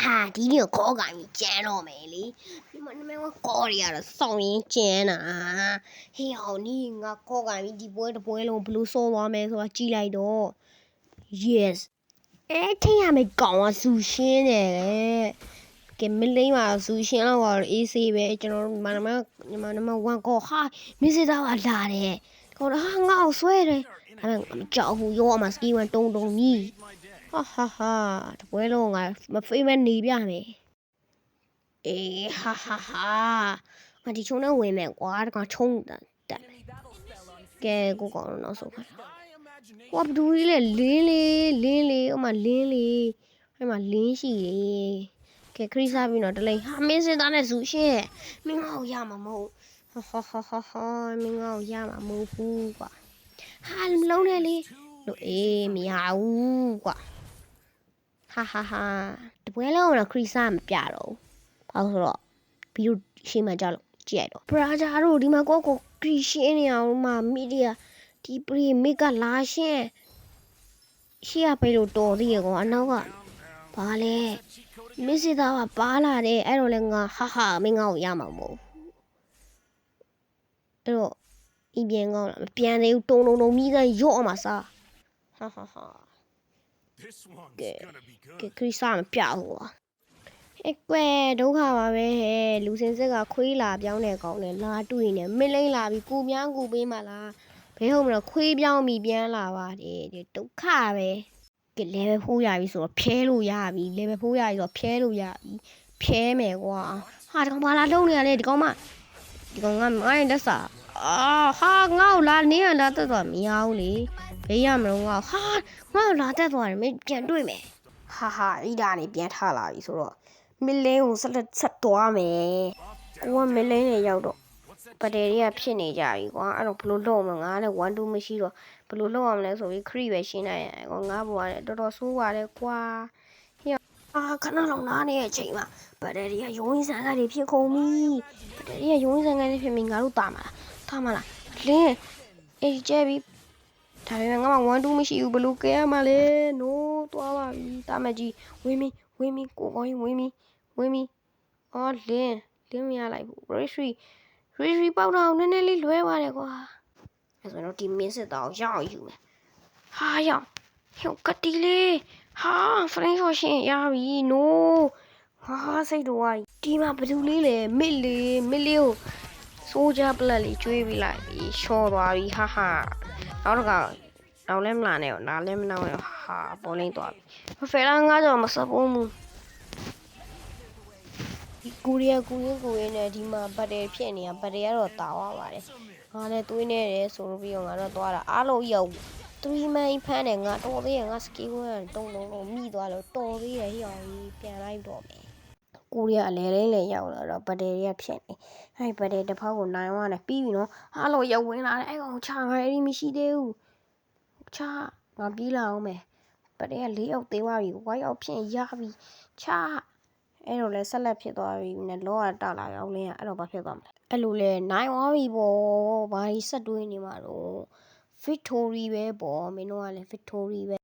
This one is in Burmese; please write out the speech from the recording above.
哈，ဒီနေ့ခေါ်ကင်ကျန်းတော့မယ်လေဒီမှာနမခေါ်ရတော့စောင်းရင်ကျန်းတာဟေးဟောင်းနီးငါခေါ်ကင်ဒီပွဲတပွဲလုံးဘလို့စောသွားမယ်ဆိုတာကြည့်လိုက်တော့ yes ထင်ရမယ်ကောင်ကဇူရှင်းတယ်လေကဲမလိမ့်ပါဇူရှင်းတော့အေးဆေးပဲကျွန်တော်နမ1ခေါ်ဟာမစ်စစ်သားပါလာတယ်ခေါ်တော့ဟာငါ့ကိုဆွဲတယ်ဒါပေမဲ့မကြောက်ဘူးရောအမစကီး1တုံကြီးဟာတပွဲလုံးငါမဖေးမဲ့နေပြမယ်အေးဟာငါဒီချုံနဲ့ဝင်မယ်ကွာတကောင်ချုံတက်ကဲကိုကောင်တော့ဆိုပါကွာဘဒူကြီးလေလင်းလေးဟိုမှာလင်းလေးအဲ့မှာလင်းရှိတယ်ကဲခရီးစားပြီးတော့တလိန်ဟာမင်းစင်သားနဲ့ဇူရှင်းမင်းငါ့ကိုရမှာမဟုတ်ဟာမင်းငါ့ကိုရမှာမဟုတ်ဘူးကွာဟာလုံးနဲ့လေလို့အေးမရဘူးကွာဟာတပွဲလုံးတော့ခရီးစားမပြတော့ဘူးဘာလို့ဆိုတော့ဗီဒီယိုရှင်းမှကြလို့ကြည့်ရတော့ပရာဂျာတို့ဒီမှာကိုခရီးရှင်းနေအောင်မှာမီဒီယာဒီပရီမစ်ကလာရှင်းရှေ့ကပဲလို့တော်သေးရကောအနောက်ကဘာလဲမစ်စစ်သားကပါလာတယ်အဲ့တော့လဲငါဟာမင်းငါ့ကိုရမှာမဟုတ်အဲ့တော့ဤပြန်ကောင်းလားမပြန်သေးဘူးတုံမိသားရော့အောင်မှာစားဟာကဲခရီးစားမပြဘူးကွာကွယ်ဒုက္ခပါပဲဟဲ့လူစင်စစ်ကခွေးလာပြောင်းတဲ့ကောင်နဲ့လာတွေ့နေမလိမ့်လာပြီးကူပြောင်းကူပေးမှလားဘဲဟုတ်မလားခွေးပြောင်းပြီးပြန်လာပါတယ်ဒီဒုက္ခပဲကဲ level ဖိုးရပြီဆိုတော့ဖြဲလို့ရပြီ level ဖိုးရပြီဆိုတော့ဖြဲလို့ရပြီဖြဲမယ်ကွာဟာဒီကောင်ဘာလာလုံးနေရလဲဒီကောင်ကမိုင်းတက်စာဟာငါ့ကိုလာနေရလာတက်သွားမရဘူးလေဘေးရမလို့ငါ့ကိုလာတက်သွားတယ်မင်းပြန်တွေ့မယ်ဟာဣဒါနေပြန်ထလာပြီဆိုတော့မီလင်းကိုဆက်သွားမယ်ကိုကမီလင်းနဲ့ရောက်တော့ပတယ်တွေကဖြစ်နေကြပြီကွာအဲ့တော့ဘလို့လုံးမငါလည်း1 2မရှိတော့ဘလို့လုံးအောင်လဲဆိုပြီးခရီးပဲရှင်းလိုက်ရကွာငါဘွားလည်းတော်တော်ဆိုးပါတယ်ကွာဟေ့ခဏလောက်နားနေတဲ့အချိန်မှာပတယ်တွေကရုံးစံကနေဖြစ်ကုန်ပြီပတယ်တွေကရုံးစံကနေဖြစ်ပြီးငါတို့တာမလားလင်းအေးကျဲပြီဒါပေမဲ့ငါမှ1 2မရှိဘူးဘလို့ကဲရမှာလဲနိုးသွားပါပြီတာမကြီးဝင်းမီကိုကောင်းဝင်းမီအော်လင်းမရလိုက်ဘူး ရီပေါက်တော့နည်းနည်းလေးလွဲပါတယ်ကွာအဲဆိုတော့ဒီမင်းစစ်သားကိုရအောင်ယူမယ်ဟာရဟိုကတိလေးဟာဖရင်းရှော့ရှင်ရပြီနိုးဟာစိတ်တော်ဒီမှာဘသူလေးလေမစ်လေးကိုဆိုဂျာပလက်လေးကျွေးပြီးလိုက်ပြီးရှော့သွားပြီဟာနောက်တော့လည်းမလာနဲ့ရောနားလည်းမနောက်ရောဟာပေါ်လိမ့်သွားပြီဖယ်လာငါကြောင့်မစပ်ဘူးမူကိုရီးယားနဲ့ဒီမှာဘတ်တယ်ဖြစ်နေရဘတ်တယ်ကတော့တာသွားပါတယ်ငါလည်းသွေးနေတယ်ဆိုပြီးတော့ငါတော့သွားတာအားလုံးရောက်3 man ဖမ်းတယ်ငါတော်သေးရငါစကီးဝင်တုံမိသွားလို့တော်သေးတယ်ဟိအောင်ပြန်လိုက်တော့မယ်ကိုရီးယားအလဲလေးရောက်လာတော့ဘတ်တယ်တွေကဖြစ်နေအဲ့ဘတ်တယ်တစ်ဖောက်ကိုနိုင်သွားတယ်ပြီးပြီနော်အားလုံးရောက်ဝင်လာတယ်အဲ့ကောင်ချငါအဲ့ဒီမရှိသေးဘူးချငါပြီးလာအောင်မယ်ဘတ်တယ်က4 ယောက်သေးသွားပြီဝိုင်းယောက်ဖြစ်ရပြီချအဲ့လိုလဲဆက်လက်ဖြစ်သွားပြီနဲ့လောကတလာရောက်လင်းအဲ့တော့ဘာဖြစ်သွားမလဲအဲ့လိုလဲနိုင်သွားပြီပေါ့ဘာကြီးဆက်တွေးနေမှာတော့ victory ပဲပေါ့မင်းတို့ကလည်း victory ပဲ